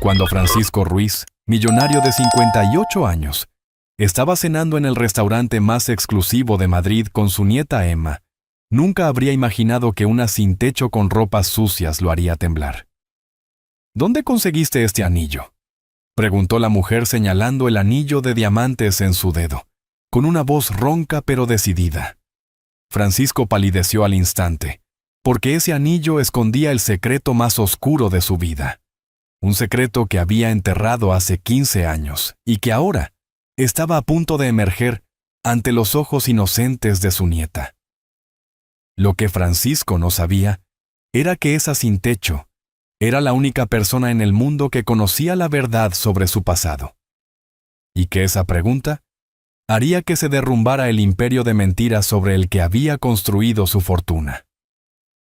Cuando Francisco Ruiz, millonario de 58 años, estaba cenando en el restaurante más exclusivo de Madrid con su nieta Emma, nunca habría imaginado que una sin techo con ropas sucias lo haría temblar. ¿Dónde conseguiste este anillo?, preguntó la mujer señalando el anillo de diamantes en su dedo, con una voz ronca pero decidida. Francisco palideció al instante, porque ese anillo escondía el secreto más oscuro de su vida. Un secreto que había enterrado hace 15 años y que ahora estaba a punto de emerger ante los ojos inocentes de su nieta. Lo que Francisco no sabía era que esa sin techo era la única persona en el mundo que conocía la verdad sobre su pasado. Y que esa pregunta haría que se derrumbara el imperio de mentiras sobre el que había construido su fortuna.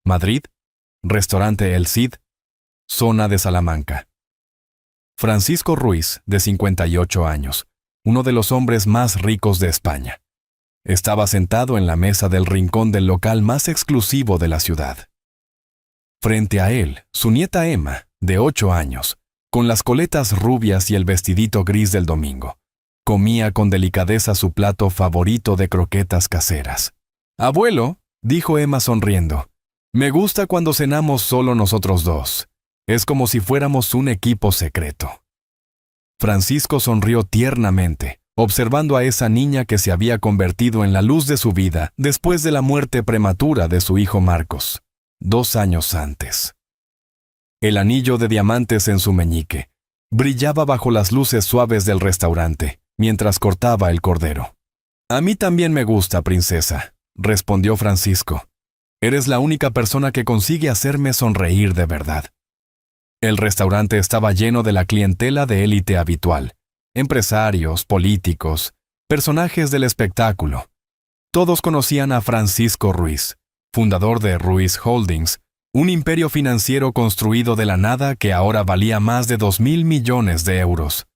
Madrid, Restaurante El Cid, zona de Salamanca. Francisco Ruiz, de 58 años, uno de los hombres más ricos de España, estaba sentado en la mesa del rincón del local más exclusivo de la ciudad. Frente a él, su nieta Emma, de 8 años, con las coletas rubias y el vestidito gris del domingo, comía con delicadeza su plato favorito de croquetas caseras. «Abuelo», dijo Emma sonriendo, «me gusta cuando cenamos solo nosotros dos. Es como si fuéramos un equipo secreto». Francisco sonrió tiernamente, observando a esa niña que se había convertido en la luz de su vida después de la muerte prematura de su hijo Marcos, 2 años antes. El anillo de diamantes en su meñique brillaba bajo las luces suaves del restaurante, mientras cortaba el cordero. «A mí también me gusta, princesa», respondió Francisco. «Eres la única persona que consigue hacerme sonreír de verdad». El restaurante estaba lleno de la clientela de élite habitual, empresarios, políticos, personajes del espectáculo. Todos conocían a Francisco Ruiz, fundador de Ruiz Holdings, un imperio financiero construido de la nada que ahora valía más de 2.000 millones de euros.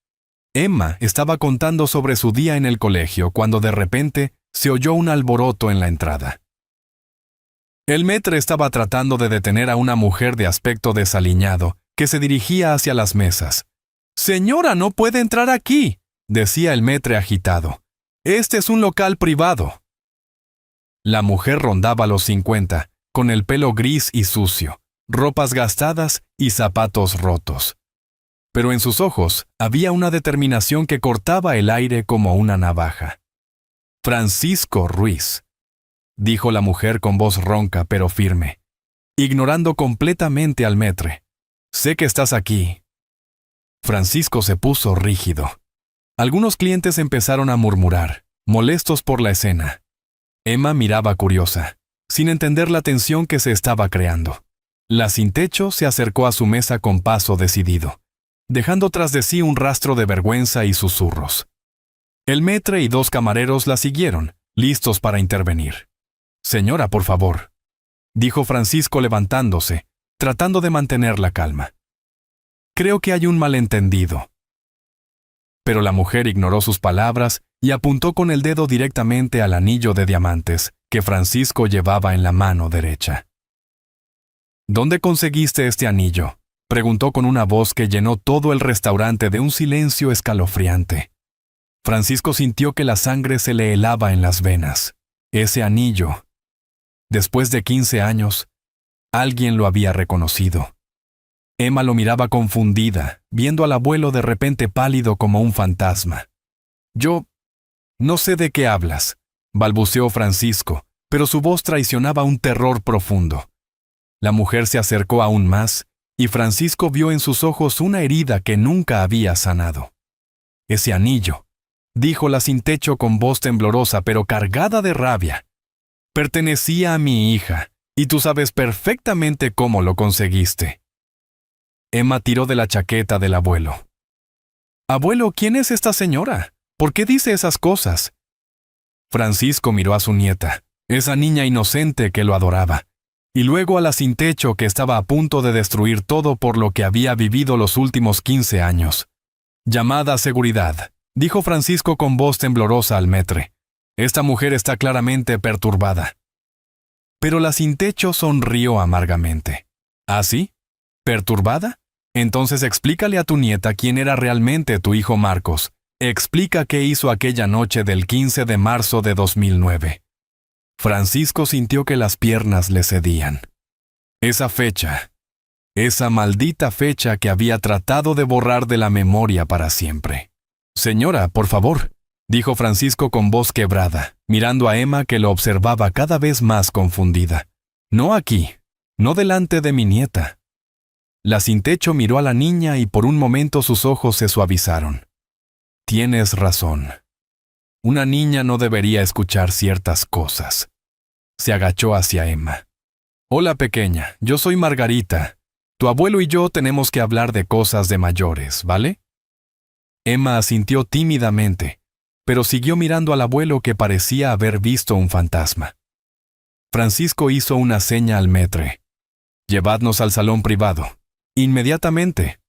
Emma estaba contando sobre su día en el colegio cuando de repente se oyó un alboroto en la entrada. El maître estaba tratando de detener a una mujer de aspecto desaliñado que se dirigía hacia las mesas. «Señora, no puede entrar aquí», decía el maître agitado. «Este es un local privado». La mujer rondaba los 50, con el pelo gris y sucio, ropas gastadas y zapatos rotos. Pero en sus ojos había una determinación que cortaba el aire como una navaja. «Francisco Ruiz», dijo la mujer con voz ronca pero firme, ignorando completamente al maître. «Sé que estás aquí». Francisco se puso rígido. Algunos clientes empezaron a murmurar, molestos por la escena. Emma miraba curiosa, sin entender la tensión que se estaba creando. La sin techo se acercó a su mesa con paso decidido, dejando tras de sí un rastro de vergüenza y susurros. El maître y 2 camareros la siguieron, listos para intervenir. «Señora, por favor», dijo Francisco levantándose, tratando de mantener la calma. «Creo que hay un malentendido». Pero la mujer ignoró sus palabras y apuntó con el dedo directamente al anillo de diamantes que Francisco llevaba en la mano derecha. «¿Dónde conseguiste este anillo?», preguntó con una voz que llenó todo el restaurante de un silencio escalofriante. Francisco sintió que la sangre se le helaba en las venas. Ese anillo, después de 15 años, alguien lo había reconocido. Emma lo miraba confundida, viendo al abuelo de repente pálido como un fantasma. «Yo no sé de qué hablas», balbuceó Francisco, pero su voz traicionaba un terror profundo. La mujer se acercó aún más, y Francisco vio en sus ojos una herida que nunca había sanado. «Ese anillo», dijo la sin techo con voz temblorosa pero cargada de rabia, «pertenecía a mi hija, y tú sabes perfectamente cómo lo conseguiste». Emma tiró de la chaqueta del abuelo. «Abuelo, ¿quién es esta señora? ¿Por qué dice esas cosas?». Francisco miró a su nieta, esa niña inocente que lo adoraba, y luego a la sin techo que estaba a punto de destruir todo por lo que había vivido los últimos 15 años. «Llamada a seguridad», dijo Francisco con voz temblorosa al maître. «Esta mujer está claramente perturbada». Pero la sin techo sonrió amargamente. «¿Ah, sí? ¿Perturbada? Entonces explícale a tu nieta quién era realmente tu hijo Marcos. Explica qué hizo aquella noche del 15 de marzo de 2009. Francisco sintió que las piernas le cedían. Esa fecha, esa maldita fecha que había tratado de borrar de la memoria para siempre. Señora, por favor, dijo Francisco con voz quebrada, mirando a Emma que lo observaba cada vez más confundida. No aquí, no delante de mi nieta. La sin techo miró a la niña y por un momento sus ojos se suavizaron. Tienes razón. Una niña no debería escuchar ciertas cosas. Se agachó hacia Emma. Hola, pequeña, yo soy Margarita. Tu abuelo y yo tenemos que hablar de cosas de mayores, ¿vale? Emma asintió tímidamente, pero siguió mirando al abuelo que parecía haber visto un fantasma. Francisco hizo una seña al maître. Llevadnos al salón privado. Inmediatamente.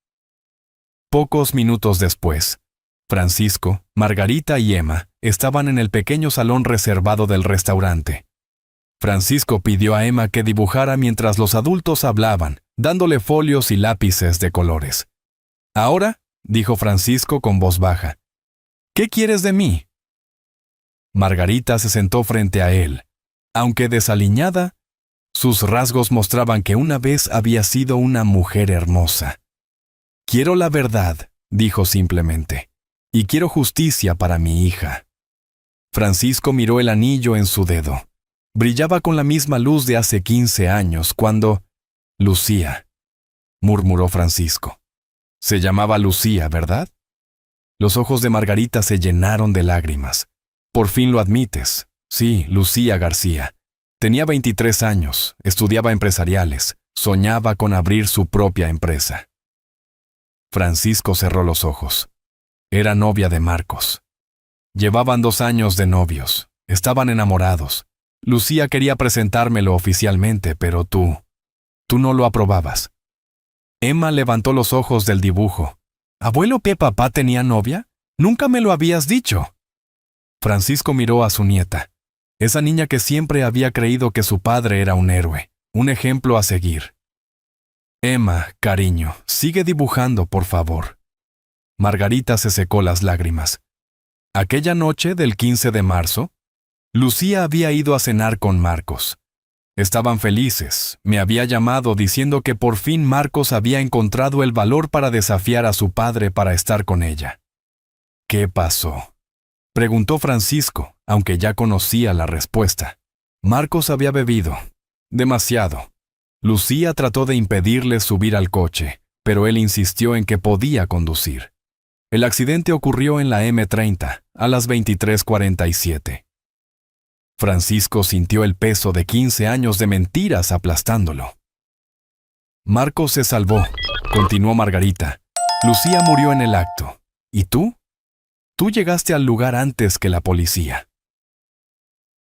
Pocos minutos después, Francisco, Margarita y Emma estaban en el pequeño salón reservado del restaurante. Francisco pidió a Emma que dibujara mientras los adultos hablaban, dándole folios y lápices de colores. Ahora, dijo Francisco con voz baja, ¿qué quieres de mí? Margarita se sentó frente a él. Aunque desaliñada, sus rasgos mostraban que una vez había sido una mujer hermosa. Quiero la verdad, dijo simplemente, y quiero justicia para mi hija. Francisco miró el anillo en su dedo. Brillaba con la misma luz de hace 15 años, cuando... Lucía, murmuró Francisco. Se llamaba Lucía, ¿verdad? Los ojos de Margarita se llenaron de lágrimas. Por fin lo admites. Sí, Lucía García. Tenía 23 años, estudiaba empresariales, soñaba con abrir su propia empresa. Francisco cerró los ojos. Era novia de Marcos. Llevaban 2 años de novios, estaban enamorados. Lucía quería presentármelo oficialmente, pero tú no lo aprobabas. Emma levantó los ojos del dibujo. ¿Abuelo, que papá tenía novia? Nunca me lo habías dicho. Francisco miró a su nieta, esa niña que siempre había creído que su padre era un héroe, un ejemplo a seguir. Emma, cariño, sigue dibujando, por favor. Margarita se secó las lágrimas. Aquella noche del 15 de marzo, Lucía había ido a cenar con Marcos. Estaban felices. Me había llamado diciendo que por fin Marcos había encontrado el valor para desafiar a su padre para estar con ella. ¿Qué pasó?, preguntó Francisco, aunque ya conocía la respuesta. Marcos había bebido. Demasiado. Lucía trató de impedirle subir al coche, pero él insistió en que podía conducir. El accidente ocurrió en la M30, a las 23:47. Francisco sintió el peso de 15 años de mentiras aplastándolo. Marcos se salvó, continuó Margarita. Lucía murió en el acto. ¿Y tú? Tú llegaste al lugar antes que la policía.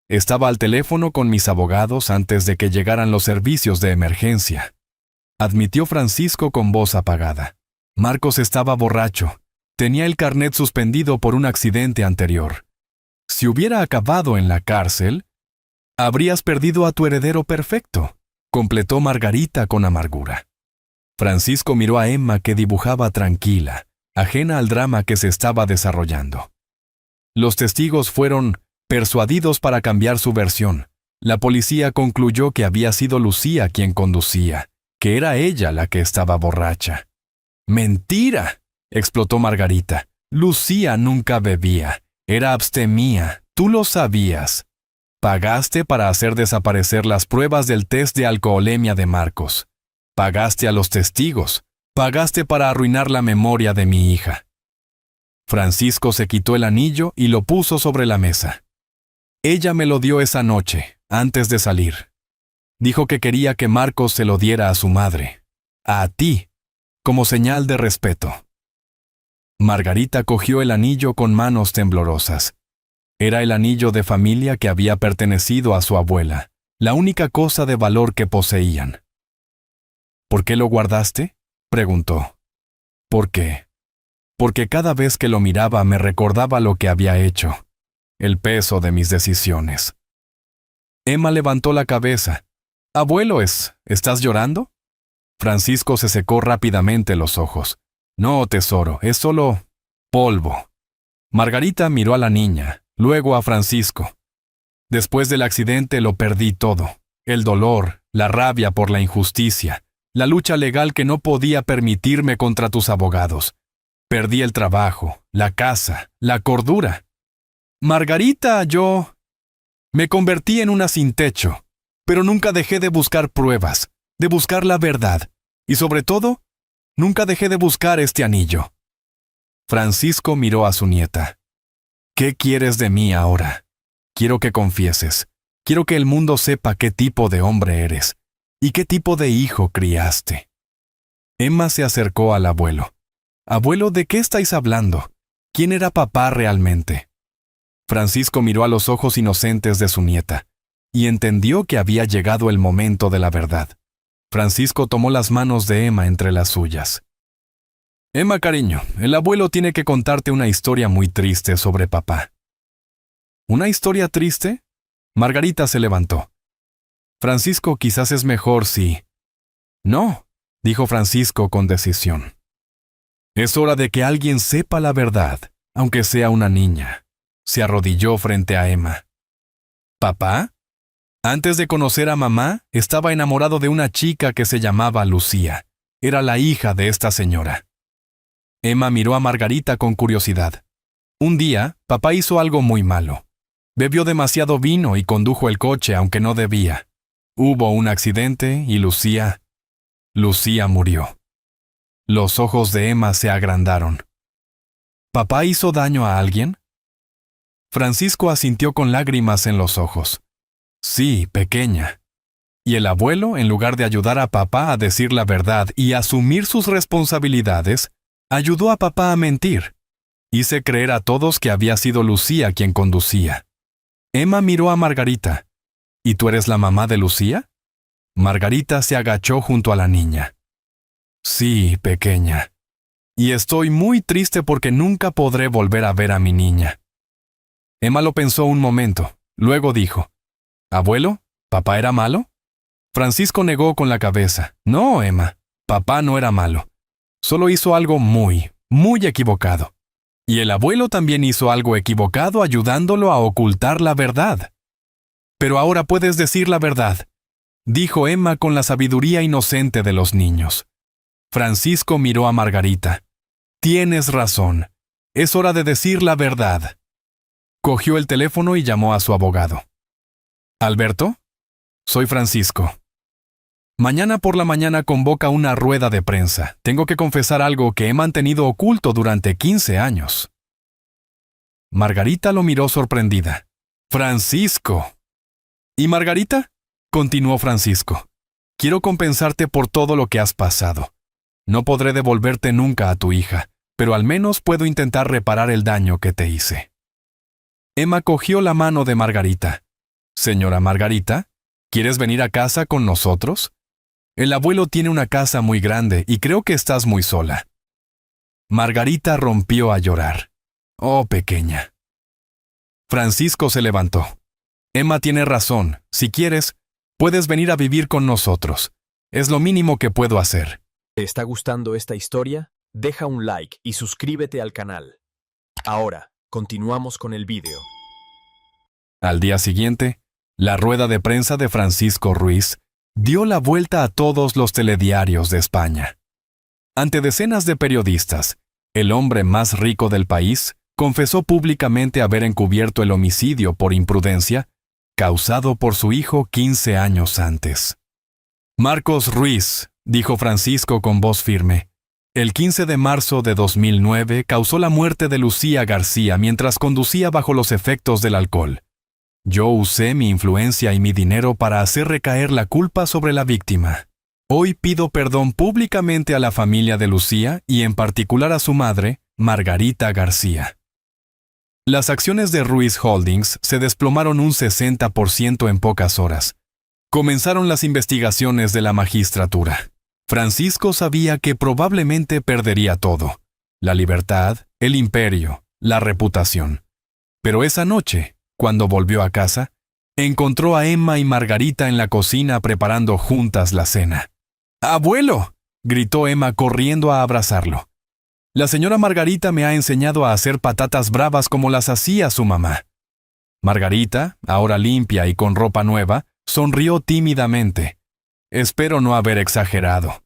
Estaba al teléfono con mis abogados antes de que llegaran los servicios de emergencia, admitió Francisco con voz apagada. Marcos estaba borracho. Tenía el carnet suspendido por un accidente anterior. Si hubiera acabado en la cárcel, habrías perdido a tu heredero perfecto, completó Margarita con amargura. Francisco miró a Emma que dibujaba tranquila, ajena al drama que se estaba desarrollando. Los testigos fueron persuadidos para cambiar su versión. La policía concluyó que había sido Lucía quien conducía, que era ella la que estaba borracha. ¡Mentira!, explotó Margarita. Lucía nunca bebía. Era abstemía. Tú lo sabías. Pagaste para hacer desaparecer las pruebas del test de alcoholemia de Marcos. Pagaste a los testigos. Pagaste para arruinar la memoria de mi hija. Francisco se quitó el anillo y lo puso sobre la mesa. Ella me lo dio esa noche, antes de salir. Dijo que quería que Marcos se lo diera a su madre, a ti, como señal de respeto. Margarita cogió el anillo con manos temblorosas. Era el anillo de familia que había pertenecido a su abuela, la única cosa de valor que poseían. ¿Por qué lo guardaste?, preguntó. ¿Por qué? Porque cada vez que lo miraba me recordaba lo que había hecho, el peso de mis decisiones. Emma levantó la cabeza. «Abuelo, ¿estás llorando?» Francisco se secó rápidamente los ojos. No, tesoro, es solo polvo. Margarita miró a la niña, luego a Francisco. Después del accidente lo perdí todo. El dolor, la rabia por la injusticia, la lucha legal que no podía permitirme contra tus abogados. Perdí el trabajo, la casa, la cordura. Margarita, yo me convertí en una sin techo, pero nunca dejé de buscar pruebas, de buscar la verdad, y sobre todo, nunca dejé de buscar este anillo. Francisco miró a su nieta. ¿Qué quieres de mí ahora? Quiero que confieses. Quiero que el mundo sepa qué tipo de hombre eres y qué tipo de hijo criaste. Emma se acercó al abuelo. Abuelo, ¿de qué estáis hablando? ¿Quién era papá realmente? Francisco miró a los ojos inocentes de su nieta y entendió que había llegado el momento de la verdad. Francisco tomó las manos de Emma entre las suyas. Emma, cariño, el abuelo tiene que contarte una historia muy triste sobre papá. ¿Una historia triste? Margarita se levantó. Francisco, quizás es mejor si... No, dijo Francisco con decisión. Es hora de que alguien sepa la verdad, aunque sea una niña. Se arrodilló frente a Emma. ¿Papá? Antes de conocer a mamá, estaba enamorado de una chica que se llamaba Lucía. Era la hija de esta señora. Emma miró a Margarita con curiosidad. Un día, papá hizo algo muy malo. Bebió demasiado vino y condujo el coche aunque no debía. Hubo un accidente y Lucía murió. Los ojos de Emma se agrandaron. ¿Papá hizo daño a alguien? Francisco asintió con lágrimas en los ojos. Sí, pequeña. Y el abuelo, en lugar de ayudar a papá a decir la verdad y asumir sus responsabilidades, ayudó a papá a mentir. Hice creer a todos que había sido Lucía quien conducía. Emma miró a Margarita. ¿Y tú eres la mamá de Lucía? Margarita se agachó junto a la niña. Sí, pequeña. Y estoy muy triste porque nunca podré volver a ver a mi niña. Emma lo pensó un momento, luego dijo, ¿Abuelo, papá era malo? Francisco negó con la cabeza. No, Emma, papá no era malo. Solo hizo algo muy equivocado. Y el abuelo también hizo algo equivocado ayudándolo a ocultar la verdad. Pero ahora puedes decir la verdad, dijo Emma con la sabiduría inocente de los niños. Francisco miró a Margarita. Tienes razón. Es hora de decir la verdad. Cogió el teléfono y llamó a su abogado. ¿Alberto? Soy Francisco. Mañana por la mañana convoca una rueda de prensa. Tengo que confesar algo que he mantenido oculto durante 15 años. Margarita lo miró sorprendida. Francisco. ¿Y Margarita? Continuó Francisco. Quiero compensarte por todo lo que has pasado. No podré devolverte nunca a tu hija, pero al menos puedo intentar reparar el daño que te hice. Emma cogió la mano de Margarita. Señora Margarita, ¿quieres venir a casa con nosotros? El abuelo tiene una casa muy grande y creo que estás muy sola. Margarita rompió a llorar. Oh, pequeña. Francisco se levantó. Emma tiene razón. Si quieres, puedes venir a vivir con nosotros. Es lo mínimo que puedo hacer. ¿Te está gustando esta historia? Deja un like y suscríbete al canal. Ahora, continuamos con el vídeo. Al día siguiente, la rueda de prensa de Francisco Ruiz dio la vuelta a todos los telediarios de España. Ante decenas de periodistas, el hombre más rico del país confesó públicamente haber encubierto el homicidio por imprudencia causado por su hijo 15 años antes. Marcos Ruiz, dijo Francisco con voz firme, el 15 de marzo de 2009 causó la muerte de Lucía García mientras conducía bajo los efectos del alcohol. Yo usé mi influencia y mi dinero para hacer recaer la culpa sobre la víctima. Hoy pido perdón públicamente a la familia de Lucía y en particular a su madre, Margarita García. Las acciones de Ruiz Holdings se desplomaron un 60% en pocas horas. Comenzaron las investigaciones de la magistratura. Francisco sabía que probablemente perdería todo: la libertad, el imperio, la reputación. Pero esa noche, cuando volvió a casa, encontró a Emma y Margarita en la cocina preparando juntas la cena. ¡Abuelo!, gritó Emma corriendo a abrazarlo. La señora Margarita me ha enseñado a hacer patatas bravas como las hacía su mamá. Margarita, ahora limpia y con ropa nueva, sonrió tímidamente. Espero no haber exagerado.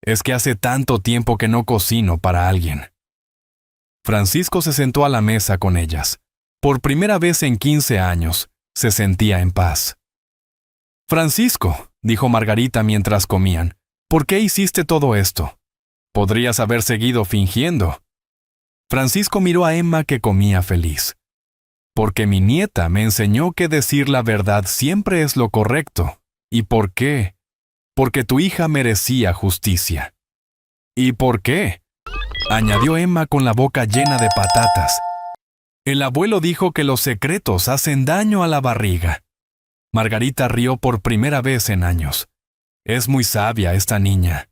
Es que hace tanto tiempo que no cocino para alguien. Francisco se sentó a la mesa con ellas. Por primera vez en 15 años, se sentía en paz. Francisco, dijo Margarita mientras comían, ¿por qué hiciste todo esto? Podrías haber seguido fingiendo. Francisco miró a Emma que comía feliz. Porque mi nieta me enseñó que decir la verdad siempre es lo correcto. ¿Y por qué? Porque tu hija merecía justicia. ¿Y por qué?, añadió Emma con la boca llena de patatas. El abuelo dijo que los secretos hacen daño a la barriga. Margarita rió por primera vez en años. Es muy sabia esta niña.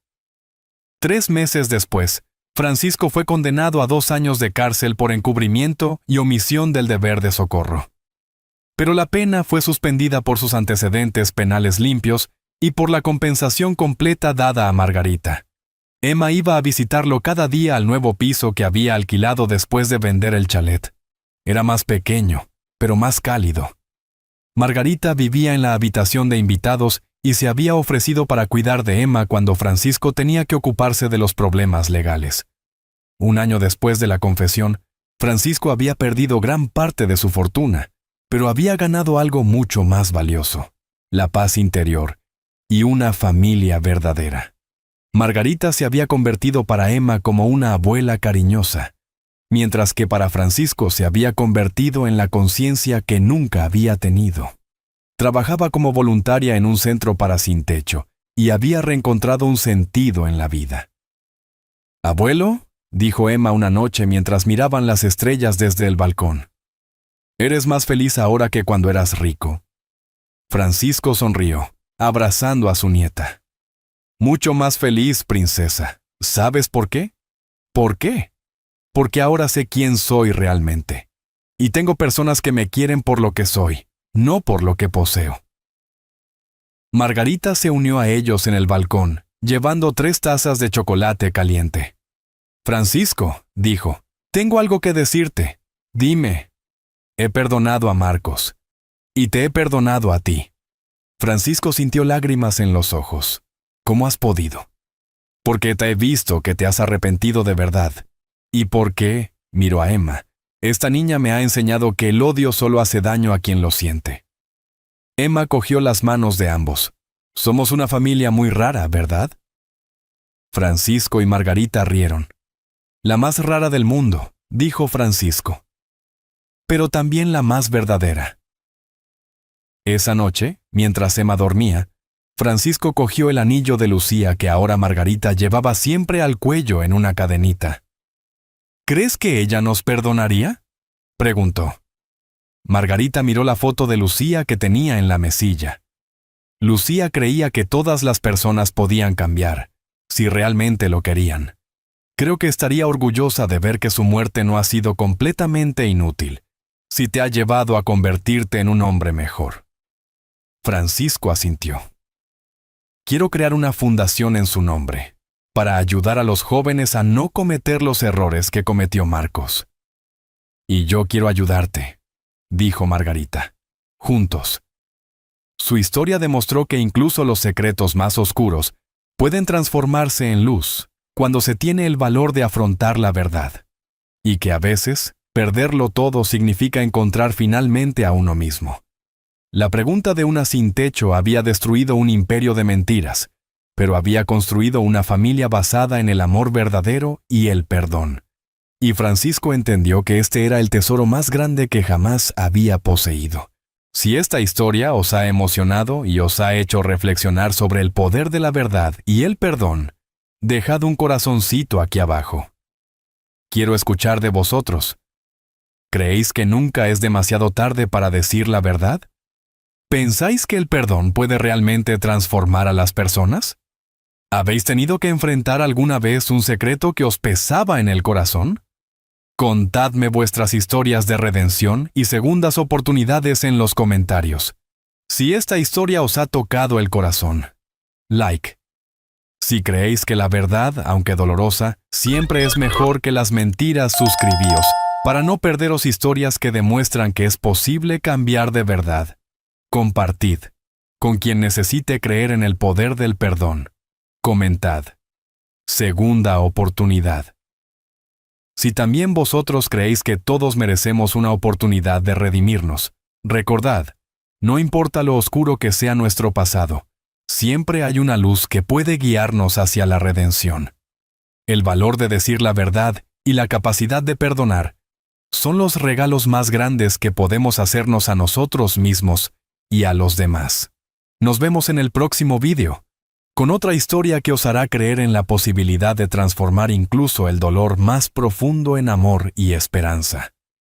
3 meses después, Francisco fue condenado a 2 años de cárcel por encubrimiento y omisión del deber de socorro. Pero la pena fue suspendida por sus antecedentes penales limpios y por la compensación completa dada a Margarita. Emma iba a visitarlo cada día al nuevo piso que había alquilado después de vender el chalet. Era más pequeño, pero más cálido. Margarita vivía en la habitación de invitados y se había ofrecido para cuidar de Emma cuando Francisco tenía que ocuparse de los problemas legales. 1 año después de la confesión, Francisco había perdido gran parte de su fortuna, pero había ganado algo mucho más valioso: la paz interior y una familia verdadera. Margarita se había convertido para Emma como una abuela cariñosa, mientras que para Francisco se había convertido en la conciencia que nunca había tenido. Trabajaba como voluntaria en un centro para sin techo y había reencontrado un sentido en la vida. «Abuelo», dijo Emma una noche mientras miraban las estrellas desde el balcón, «¿eres más feliz ahora que cuando eras rico?». Francisco sonrió, abrazando a su nieta. «Mucho más feliz, princesa. ¿Sabes por qué?». «¿Por qué?». «Porque ahora sé quién soy realmente. Y tengo personas que me quieren por lo que soy, no por lo que poseo». Margarita se unió a ellos en el balcón, llevando 3 tazas de chocolate caliente. «Francisco», dijo, «tengo algo que decirte. Dime». «He perdonado a Marcos. Y te he perdonado a ti». Francisco sintió lágrimas en los ojos. «¿Cómo has podido?». «Porque te he visto que te has arrepentido de verdad. ¿Y por qué?», miró a Emma. «Esta niña me ha enseñado que el odio solo hace daño a quien lo siente». Emma cogió las manos de ambos. «Somos una familia muy rara, ¿verdad?». Francisco y Margarita rieron. «La más rara del mundo», dijo Francisco. «Pero también la más verdadera». Esa noche, mientras Emma dormía, Francisco cogió el anillo de Lucía que ahora Margarita llevaba siempre al cuello en una cadenita. «¿Crees que ella nos perdonaría?», preguntó. Margarita miró la foto de Lucía que tenía en la mesilla. Lucía creía que todas las personas podían cambiar, si realmente lo querían. Creo que estaría orgullosa de ver que su muerte no ha sido completamente inútil, si te ha llevado a convertirte en un hombre mejor. Francisco asintió. «Quiero crear una fundación en su nombre, para ayudar a los jóvenes a no cometer los errores que cometió Marcos». «Y yo quiero ayudarte», dijo Margarita. «Juntos». Su historia demostró que incluso los secretos más oscuros pueden transformarse en luz cuando se tiene el valor de afrontar la verdad, y que a veces perderlo todo significa encontrar finalmente a uno mismo. La pregunta de una sin techo había destruido un imperio de mentiras, pero había construido una familia basada en el amor verdadero y el perdón. Y Francisco entendió que este era el tesoro más grande que jamás había poseído. Si esta historia os ha emocionado y os ha hecho reflexionar sobre el poder de la verdad y el perdón, dejad un corazoncito aquí abajo. Quiero escuchar de vosotros. ¿Creéis que nunca es demasiado tarde para decir la verdad? ¿Pensáis que el perdón puede realmente transformar a las personas? ¿Habéis tenido que enfrentar alguna vez un secreto que os pesaba en el corazón? Contadme vuestras historias de redención y segundas oportunidades en los comentarios. Si esta historia os ha tocado el corazón, like. Si creéis que la verdad, aunque dolorosa, siempre es mejor que las mentiras, suscribíos, para no perderos historias que demuestran que es posible cambiar de verdad. Compartid. Con quien necesite creer en el poder del perdón. Comentad. Segunda oportunidad. Si también vosotros creéis que todos merecemos una oportunidad de redimirnos, recordad, no importa lo oscuro que sea nuestro pasado, siempre hay una luz que puede guiarnos hacia la redención. El valor de decir la verdad y la capacidad de perdonar son los regalos más grandes que podemos hacernos a nosotros mismos y a los demás. Nos vemos en el próximo vídeo, con otra historia que os hará creer en la posibilidad de transformar incluso el dolor más profundo en amor y esperanza.